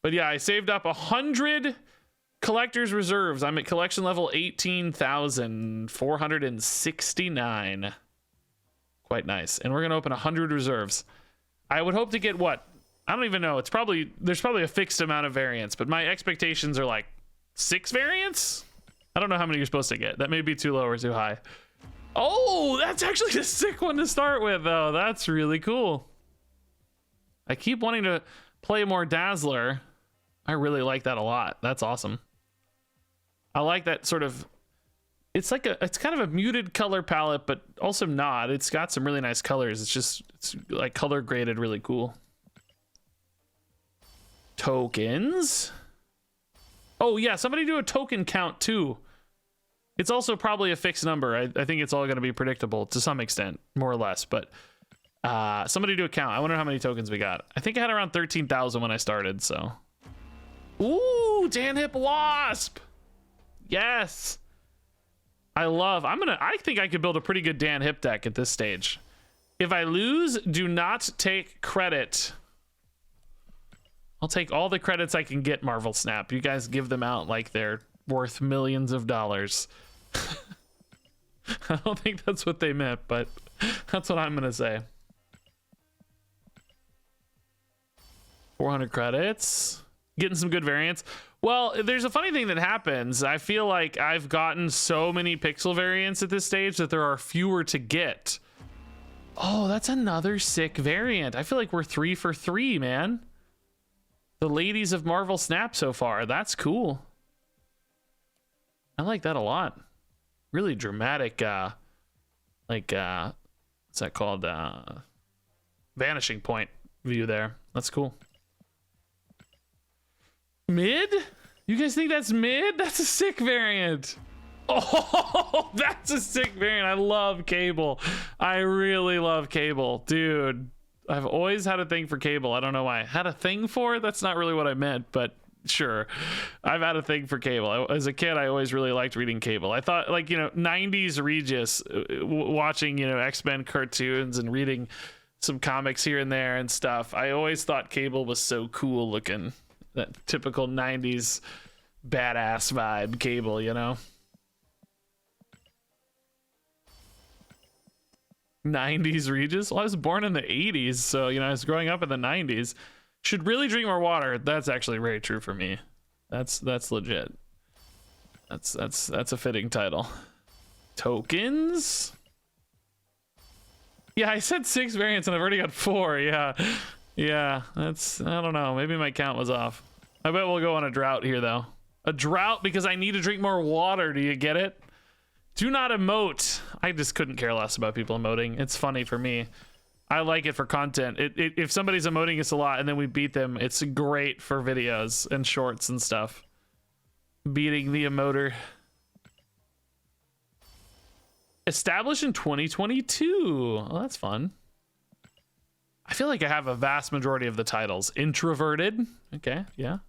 But yeah, I saved up 100 collector's reserves. I'm at collection level 18,469. Quite nice. And we're going to open 100 reserves. I would hope to get what? I don't even know. There's probably a fixed amount of variants, but my expectations are like 6 variants. I don't know how many you're supposed to get. That may be too low or too high. Oh, that's actually a sick one to start with, though. That's really cool. I keep wanting to play more Dazzler. I really like that a lot. That's awesome. I like that sort of, it's kind of a muted color palette, but also not. It's got some really nice colors. It's like color graded really cool. Tokens. Oh yeah, somebody do a token count too. It's also probably a fixed number. I think it's all going to be predictable to some extent, more or less, but somebody do a count. I wonder how many tokens we got. I think I had around 13,000 when I started, so. Ooh, Dan Hip Wasp. Yes. I think I could build a pretty good Dan Hip deck at this stage. If I lose, do not take credit. I'll take all the credits I can get, Marvel Snap. You guys give them out like they're worth millions of dollars. I don't think that's what they meant, but that's what I'm gonna say. 400 credits. Getting some good variants. Well, there's a funny thing that happens. I feel like I've gotten so many pixel variants at this stage that there are fewer to get. Oh, that's another sick variant. I feel like we're 3 for 3, man. The ladies of Marvel Snap so far. That's cool. I like that a lot. Really dramatic, what's that called? Vanishing point view there. That's cool. Mid? You guys think that's mid? That's a sick variant. Oh, that's a sick variant. I love Cable. I really love Cable. Dude, I've always had a thing for Cable. I don't know why. Had a thing for it? That's not really what I meant, but sure. I've had a thing for Cable. As a kid, I always really liked reading Cable. I thought, like, 90s Regis, watching, X-Men cartoons and reading some comics here and there and stuff. I always thought Cable was so cool looking. That typical 90s badass vibe Cable, 90s Regis? Well, I was born in the 80s, so, I was growing up in the 90s. Should really drink more water. That's actually very true for me. That's legit. That's a fitting title. Tokens? Yeah, I said 6 variants and I've already got 4. Yeah, I don't know. Maybe my count was off. I bet we'll go on a drought here, though. A drought because I need to drink more water. Do you get it? Do not emote. I just couldn't care less about people emoting. It's funny for me. I like it for content. If somebody's emoting us a lot and then we beat them, it's great for videos and shorts and stuff. Beating the emoter. Established in 2022. Well, that's fun. I feel like I have a vast majority of the titles. Introverted. Okay, yeah.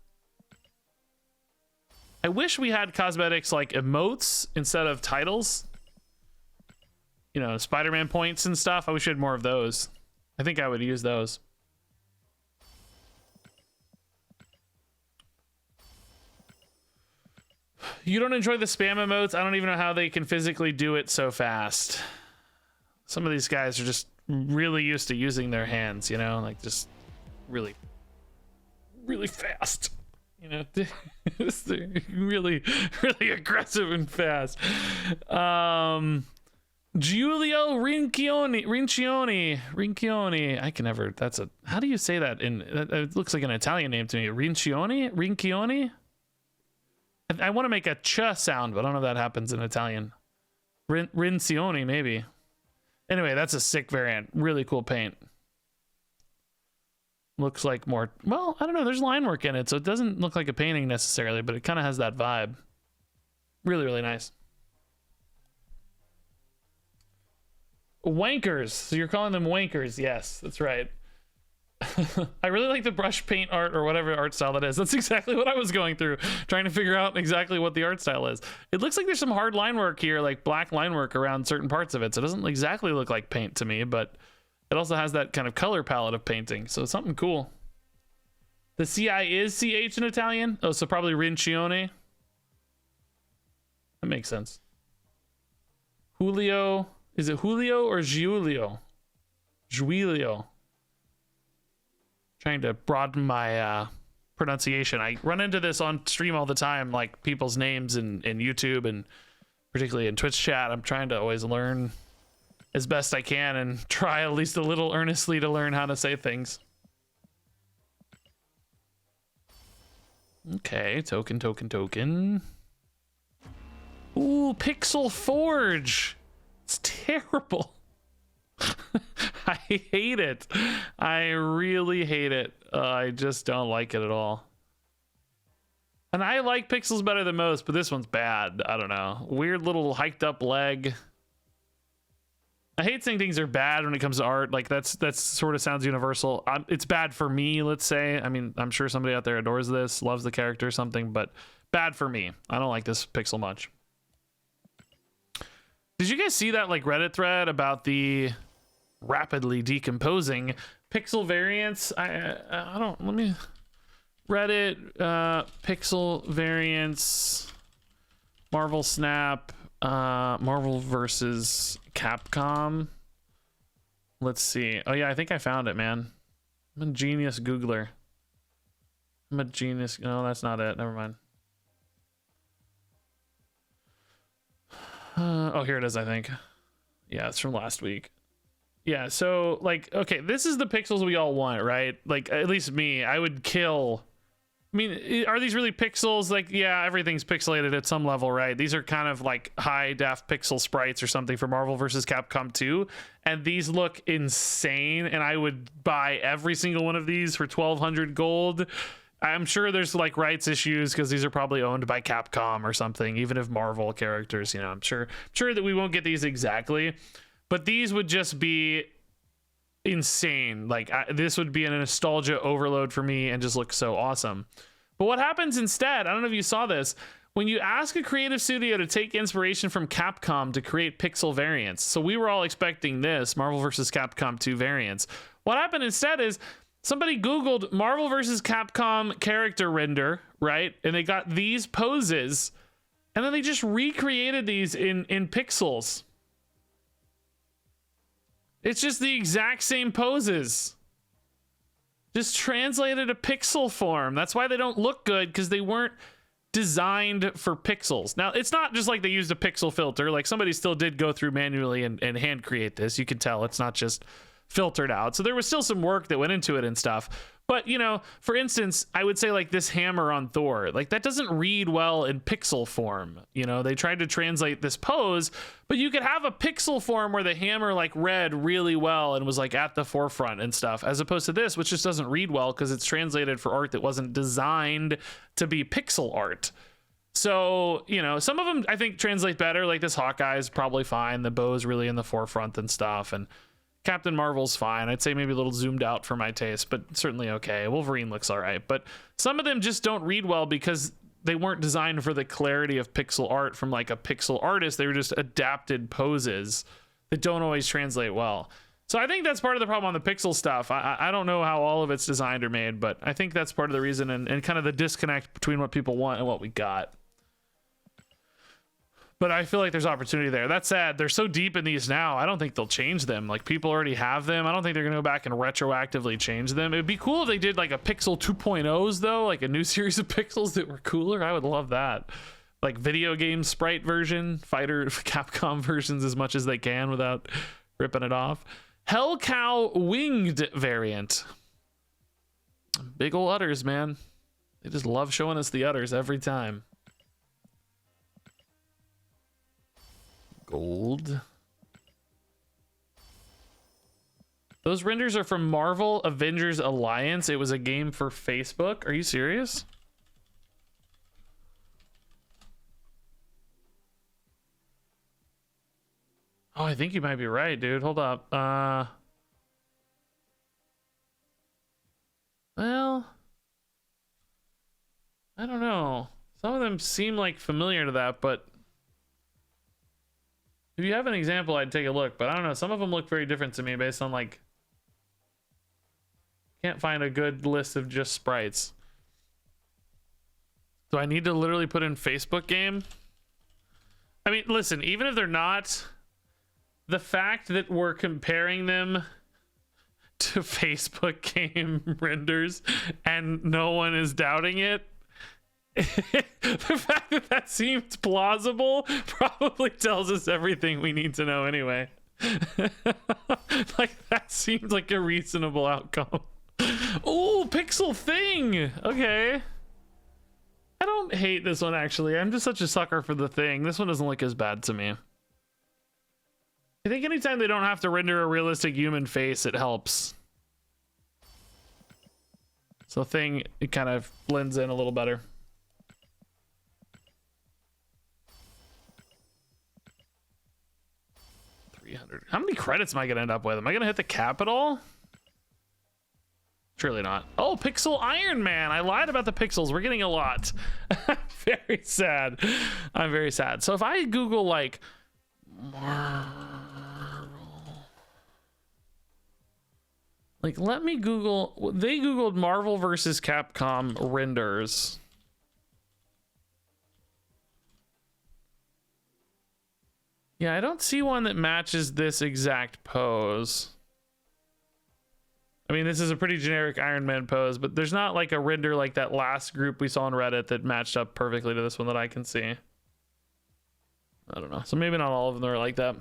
I wish we had cosmetics like emotes instead of titles. Spider-Man points and stuff. I wish we had more of those. I think I would use those. You don't enjoy the spam emotes? I don't even know how they can physically do it so fast. Some of these guys are just really used to using their hands, like just really fast. They're really aggressive and fast. Giulio Rincioni. I can never. How do you say that? It looks like an Italian name to me. Rincioni. I want to make a ch sound, but I don't know if that happens in Italian. Rincioni, maybe. Anyway, that's a sick variant. Really cool paint. Looks like more, well, I don't know. There's line work in it, so it doesn't look like a painting necessarily, but it kind of has that vibe. Really, really nice. Wankers. So you're calling them wankers. Yes, that's right. I really like the brush paint art or whatever art style that is. That's exactly what I was going through, trying to figure out exactly what the art style is. It looks like there's some hard line work here, like black line work around certain parts of it. So it doesn't exactly look like paint to me, but it also has that kind of color palette of painting. So it's something cool. The CI is CH in Italian? Oh, so probably Rincione. That makes sense. Julio. Is it Julio or Giulio? Giulio. Trying to broaden my pronunciation. I run into this on stream all the time, like people's names in YouTube and particularly in Twitch chat. I'm trying to always learn as best I can and try at least a little earnestly to learn how to say things. Okay, token. Ooh, Pixel Forge. It's terrible. I hate it. I really hate it. I just don't like it at all. And I like Pixels better than most, but this one's bad. I don't know. Weird little hiked up leg. I hate saying things are bad when it comes to art. Like that's sort of sounds universal. It's bad for me, let's say. I mean, I'm sure somebody out there adores this, loves the character or something, but bad for me. I don't like this pixel much. Did you guys see that like Reddit thread about the rapidly decomposing pixel variants? I don't, let me Reddit pixel variants Marvel Snap Marvel versus Capcom. Let's see. Oh yeah, I think I found it, man. I'm a genius Googler. I'm a genius. No, that's not it. Never mind. Oh, here it is, I think. Yeah, it's from last week. Yeah, so like, okay, this is the pixels we all want, right? Like, at least me, I would kill. I mean, are these really pixels? Like, yeah, everything's pixelated at some level, right? These are kind of like high def pixel sprites or something for Marvel vs. Capcom 2. And these look insane. And I would buy every single one of these for 1,200 gold. I'm sure there's like rights issues because these are probably owned by Capcom or something, even if Marvel characters, you know, I'm sure that we won't get these exactly, but these would just be insane. Like this would be a nostalgia overload for me and just look so awesome. But what happens instead, I don't know if you saw this, when you ask a creative studio to take inspiration from Capcom to create pixel variants. So we were all expecting this Marvel vs. Capcom 2 variants. What happened instead is somebody Googled Marvel vs. Capcom character render, right? And they got these poses, and then they just recreated these in pixels. It's just the exact same poses. Just translated to pixel form. That's why they don't look good, because they weren't designed for pixels. Now, it's not just like they used a pixel filter. Like somebody still did go through manually and hand create this. You can tell it's not just filtered out. So there was still some work that went into it and stuff. But, you know, for instance, I would say like this hammer on Thor, like that doesn't read well in pixel form. You know, they tried to translate this pose, but you could have a pixel form where the hammer like read really well and was like at the forefront and stuff, as opposed to this, which just doesn't read well because it's translated for art that wasn't designed to be pixel art. So, you know, some of them I think translate better. Like this Hawkeye is probably fine. The bow is really in the forefront and stuff. And Captain Marvel's fine. I'd say maybe a little zoomed out for my taste, but certainly okay. Wolverine looks all right. But some of them just don't read well because they weren't designed for the clarity of pixel art from like a pixel artist. They were just adapted poses that don't always translate well. So I think that's part of the problem on the pixel stuff. I don't know how all of it's designed or made, but I think that's part of the reason and kind of the disconnect between what people want and what we got. But I feel like there's opportunity there. That said, they're so deep in these now, I don't think they'll change them. Like, people already have them. I don't think they're going to go back and retroactively change them. It would be cool if they did, like, a Pixel 2.0s, though. Like, a new series of Pixels that were cooler. I would love that. Like, video game sprite version. Fighter Capcom versions as much as they can without ripping it off. Hell Cow Winged variant. Big ol' udders, man. They just love showing us the udders every time. Gold. Those renders are from Marvel Avengers Alliance. It was a game for Facebook. Are you serious? Oh, I think you might be right, dude. Hold up. Well, I don't know. Some of them seem like familiar to that, but if you have an example, I'd take a look, but I don't know. Some of them look very different to me based on like, Can't find a good list of just sprites. Do I need to literally put in Facebook game? I mean, listen, even if they're not, the fact that we're comparing them to Facebook game renders and no one is doubting it, the fact that that seems plausible probably tells us everything we need to know anyway. Like, that seems like a reasonable outcome. Oh, pixel thing. Okay, I don't hate this one, actually. I'm just such a sucker for the thing. This one doesn't look as bad to me. I think anytime they don't have to render a realistic human face, it helps. So thing, it kind of blends in a little better. How many credits am I gonna end up with? Am I gonna hit the capital? Surely not. Oh, Pixel Iron Man. I lied about the pixels. We're getting a lot. Very sad. I'm very sad. So if I Google like Marvel, like, let me Google, they Googled Marvel versus Capcom renders. Yeah, I don't see one that matches this exact pose. I mean, this is a pretty generic Iron Man pose, but there's not like a render like that last group we saw on Reddit that matched up perfectly to this one that I can see. I don't know. So maybe not all of them are like that.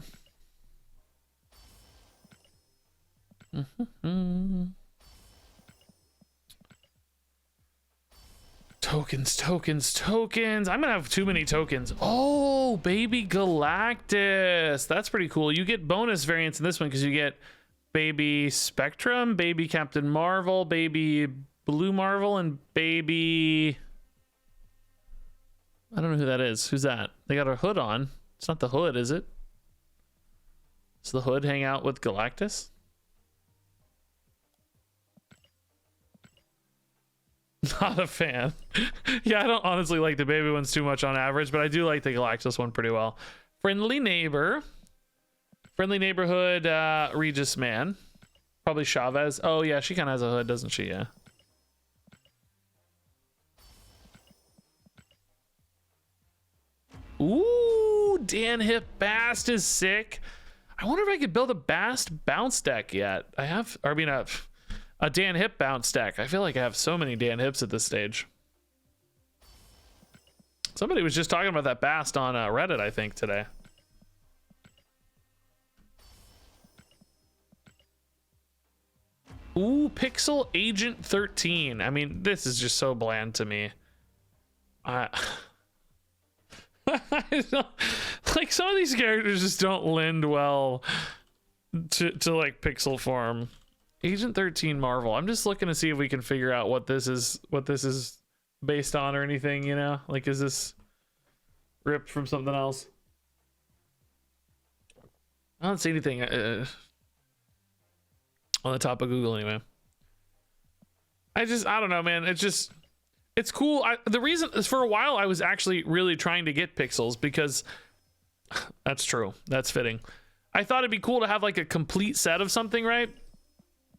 Tokens, tokens, tokens. I'm gonna have too many tokens. Oh, baby Galactus. That's pretty cool. You get bonus variants in this one because you get baby Spectrum, baby Captain Marvel, baby Blue Marvel, and baby... I don't know who that is. Who's that? They got a hood on. It's not the hood, is it? Does the hood hang out with Galactus? Not a fan. Yeah, I don't honestly like the baby ones too much on average, but I do like the Galactus one pretty well. Friendly neighbor. Friendly neighborhood Regis man. Probably Chavez. Oh yeah, she kind of has a hood, doesn't she? Yeah. Ooh, Dan Hip Bast is sick. I wonder if I could build a Bast bounce deck yet. I have, I mean, a Dan Hip bounce deck. I feel like I have so many Dan Hips at this stage. Somebody was just talking about that Bast on Reddit, I think, today. Ooh, Pixel Agent 13. I mean, this is just so bland to me. I don't, like, some of these characters just don't lend well to like pixel form. Agent 13 Marvel. I'm just looking to see if we can figure out what this is based on or anything, you know? Like, is this ripped from something else? I don't see anything on the top of Google anyway. I don't know, man. It's cool. The reason is, for a while I was actually really trying to get pixels because that's true. That's fitting. I thought it'd be cool to have like a complete set of something, right?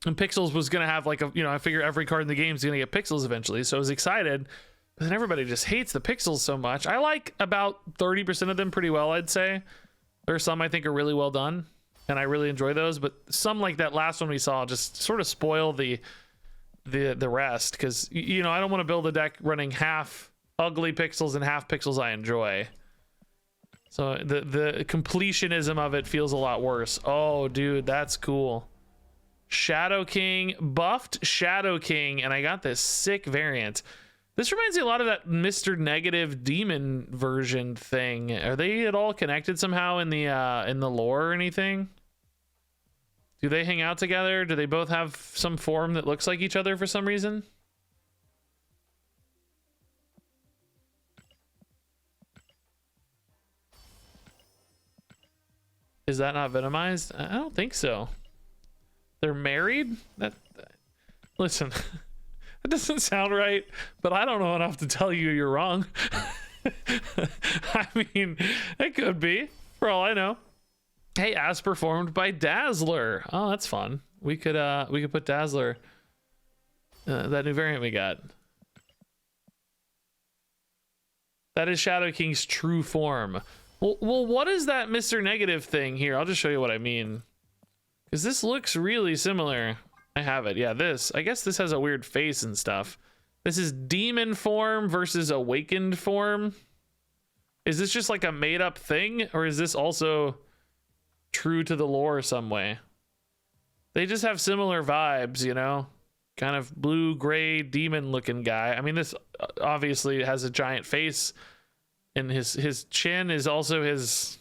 And Pixels was going to have like a, you know, I figure every card in the game is going to get Pixels eventually. So I was excited, but then everybody just hates the Pixels so much. I like about 30% of them pretty well, I'd say. There are some I think are really well done and I really enjoy those, but some like that last one we saw just sort of spoil the rest. Because, you know, I don't want to build a deck running half ugly pixels and half pixels I enjoy. So the completionism of it feels a lot worse. Oh, dude, that's cool. Shadow King, buffed Shadow King, and I got this sick variant. This reminds me a lot of that Mr. Negative Demon version thing. Are they at all connected somehow in the lore or anything? Do they hang out together? Do they both have some form that looks like each other for some reason? Is that not venomized? I don't think so. They're married? Listen, that doesn't sound right, but I don't know enough to tell you you're wrong. I mean, it could be, for all I know. Hey, as performed by Dazzler. Oh, that's fun. We could put Dazzler that new variant we got. That is Shadow King's true form. Well, what is that Mr. Negative thing here? I'll just show you what I mean. Because this looks really similar. I have it. Yeah, this. I guess this has a weird face and stuff. This is demon form versus awakened form. Is this just like a made up thing? Or is this also true to the lore some way? They just have similar vibes, you know? Kind of blue, gray, demon looking guy. I mean, this obviously has a giant face. And his chin is also his...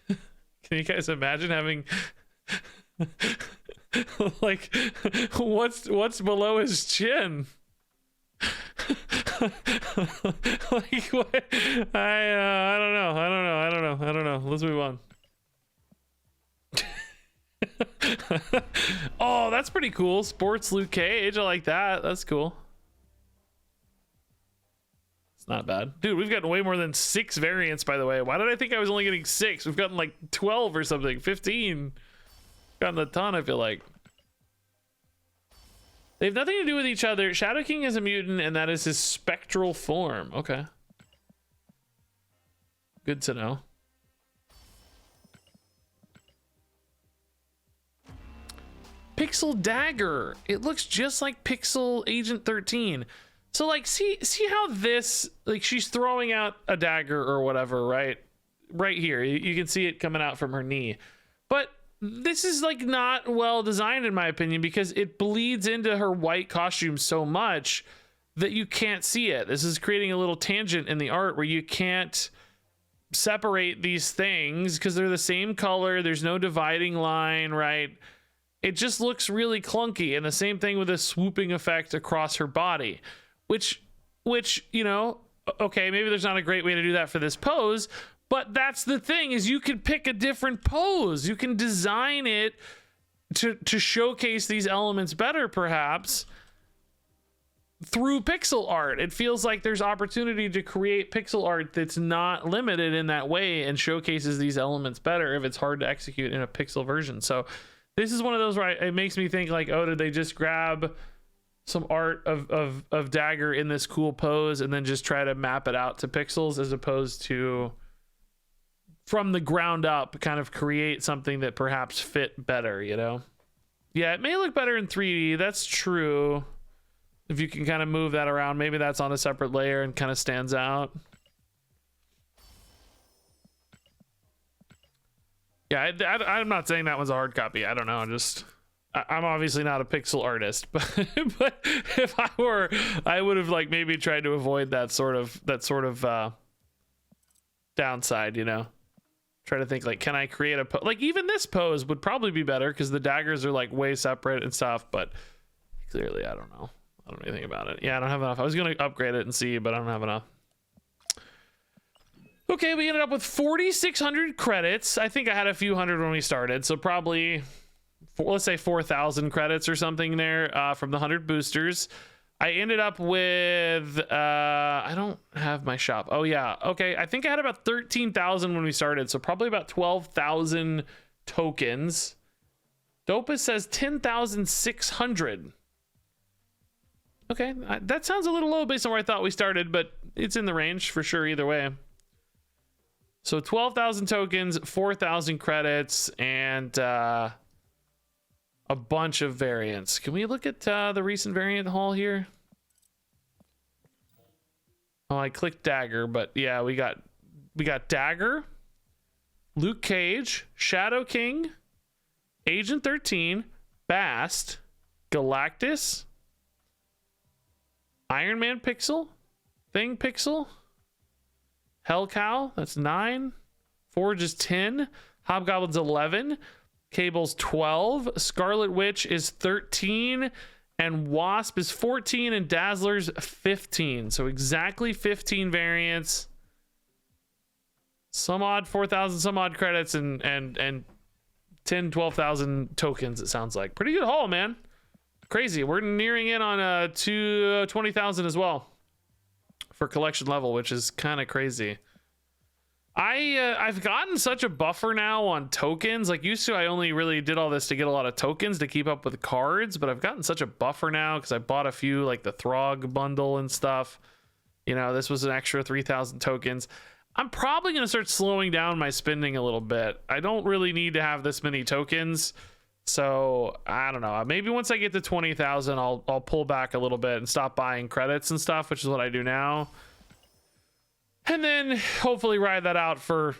Can you guys imagine having... like, what's below his chin? Like, what? I don't know. Let's move on. Oh, that's pretty cool. Sports Luke Cage. I like that. That's cool. It's not bad. Dude, we've gotten way more than 6 variants, by the way. Why did I think I was only getting 6? We've gotten like 12 or something. 15. Gotten a ton, I feel like. They have nothing to do with each other. Shadow King is a mutant, and that is his spectral form. Okay. Good to know. Pixel Dagger. It looks just like Pixel Agent 13. So like, see how this, like, she's throwing out a dagger or whatever, right? Right here, you can see it coming out from her knee. But this is like not well designed in my opinion, because it bleeds into her white costume so much that you can't see it. This is creating a little tangent in the art where you can't separate these things because they're the same color. There's no dividing line, right? It just looks really clunky. And the same thing with a swooping effect across her body. Which, you know, okay, maybe there's not a great way to do that for this pose, but that's the thing, is you can pick a different pose. You can design it to showcase these elements better, perhaps, through pixel art. It feels like there's opportunity to create pixel art that's not limited in that way and showcases these elements better if it's hard to execute in a pixel version. So this is one of those where it makes me think like, oh, did they just grab some art of Dagger in this cool pose and then just try to map it out to pixels, as opposed to from the ground up kind of create something that perhaps fit better, you know? Yeah, it may look better in 3D. That's true. If you can kind of move that around, maybe that's on a separate layer and kind of stands out. Yeah, I'm not saying that one's a hard copy. I don't know. I'm obviously not a pixel artist, but if I were, I would have like maybe tried to avoid that sort of downside, you know. Try to think like, can I create a like even this pose would probably be better because the daggers are like way separate and stuff, but clearly I don't know. I don't know anything about it. Yeah, I don't have enough. I was gonna upgrade it and see, but I don't have enough. Okay, we ended up with 4,600 credits. I think I had a few hundred when we started, so probably let's say 4,000 credits or something there from the 100 boosters. I ended up with I don't have my shop. Oh yeah, okay. I think I had about 13,000 when we started, so probably about 12,000 tokens. Dopus says 10,600. Okay, that sounds a little low based on where I thought we started, but it's in the range for sure either way. So 12,000 tokens, 4,000 credits, and a bunch of variants. Can we look at the recent variant haul here? Oh, I clicked Dagger, but yeah, we got Dagger, Luke Cage, Shadow King, Agent 13, Bast, Galactus, Iron Man Pixel, Thing Pixel, Hellcow, that's 9, Forge is 10, Hobgoblin's 11, Cable's 12, Scarlet Witch is 13, and Wasp is 14, and Dazzler's 15. So exactly 15 variants. Some odd 4,000, some odd credits, and 10, 12,000 tokens, it sounds like. Pretty good haul, man. Crazy. We're nearing in on 20,000 as well for collection level, which is kind of crazy. I've gotten such a buffer now on tokens. Like used to, I only really did all this to get a lot of tokens to keep up with cards, but I've gotten such a buffer now because I bought a few, like the Throg bundle and stuff. You know, this was an extra 3,000 tokens. I'm probably going to start slowing down my spending a little bit. I don't really need to have this many tokens. So I don't know. Maybe once I get to 20,000, I'll pull back a little bit and stop buying credits and stuff, which is what I do now. And then hopefully ride that out for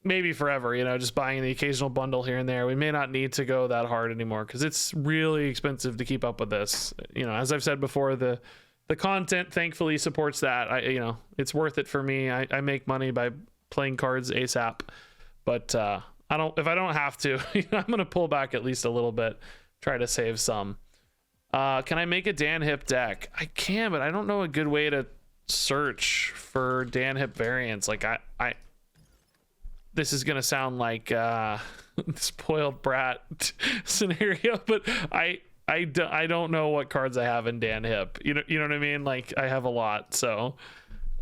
maybe forever, you know, just buying the occasional bundle here and there. We may not need to go that hard anymore because it's really expensive to keep up with this. You know, as I've said before, the content thankfully supports that. You know, it's worth it for me. I make money by playing cards ASAP, but if I don't have to, you know, I'm going to pull back at least a little bit, try to save some. Can I make a Dan Hip deck? I can, but I don't know a good way to search for Dan Hip variants. Like I this is gonna sound like spoiled brat scenario, but I don't know what cards I have in Dan Hip. You know what I mean? Like I have a lot, so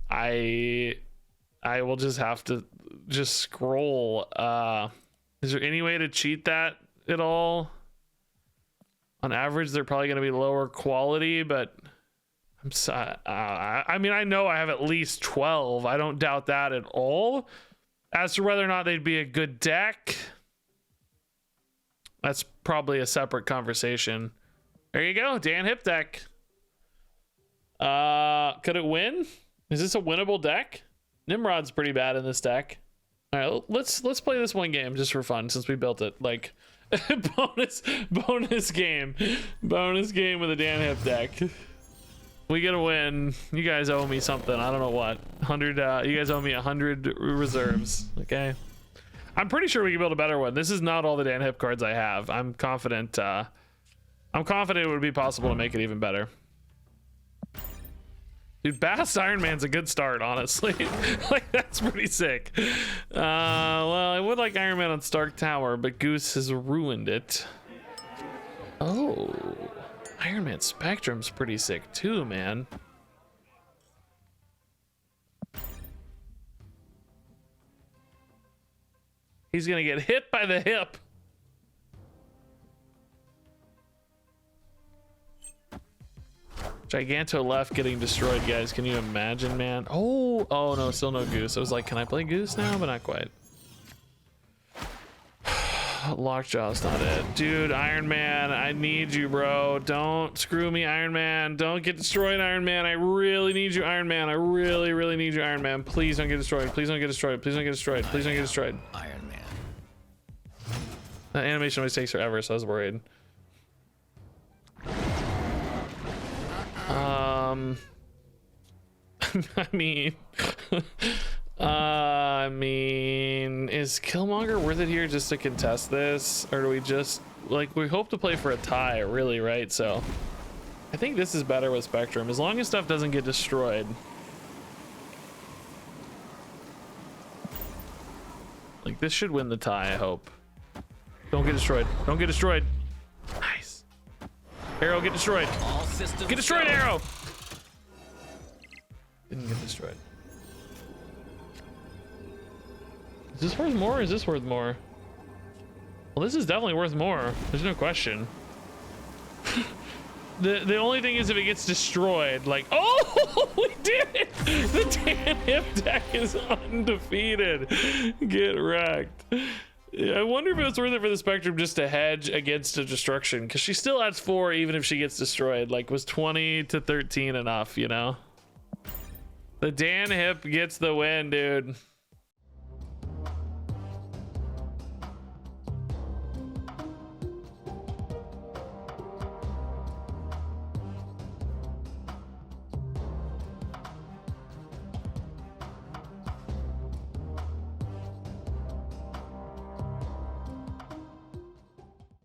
I will just have to just scroll. Is there any way to cheat that at all? On average, they're probably gonna be lower quality, but I mean, I know I have at least 12. I don't doubt that at all. As to whether or not they'd be a good deck, that's probably a separate conversation. There you go, Dan Hip deck. Could it win? Is this a winnable deck? Nimrod's pretty bad in this deck. All right, let's play this one game just for fun since we built it. Like bonus game with a Dan Hip deck. We get a win. You guys owe me something. I don't know what. 100. You guys owe me 100 reserves. Okay. I'm pretty sure we can build a better one. This is not all the Dan Hip cards I have. I'm confident. I'm confident it would be possible to make it even better. Dude, Bass Iron Man's a good start, honestly. Like that's pretty sick. Well, I would like Iron Man on Stark Tower, but Goose has ruined it. Oh. Iron Man Spectrum's pretty sick too, man. He's gonna get hit by the hip. Giganto left getting destroyed, guys. Can you imagine, man? Oh no, still no Goose. I was like, can I play Goose now? But not quite. Lockjaw's not it. Dude, Iron Man, I need you, bro. Don't screw me, Iron Man. Don't get destroyed, Iron Man. I really need you, Iron Man. I really, really need you, Iron Man. Please don't get destroyed. Please don't get destroyed. Please don't get destroyed. Please don't get destroyed. Iron Man. That animation always takes forever, so I was worried. I mean, is Killmonger worth it here just to contest this? Or do we just, like, we hope to play for a tie, really, right? So I think this is better with Spectrum, as long as stuff doesn't get destroyed. Like, this should win the tie, I hope. Don't get destroyed. Don't get destroyed. Nice. Arrow, get destroyed. Get destroyed, Arrow! Didn't get destroyed. Is this worth more or is this worth more? Well, this is definitely worth more. There's no question. The only thing is if it gets destroyed, like, oh, we did it! The Dan Hip deck is undefeated. Get wrecked. Yeah, I wonder if it's worth it for the Spectrum just to hedge against a destruction, because she still adds 4 even if she gets destroyed. Like, was 20 to 13 enough, you know? The Dan Hip gets the win, dude.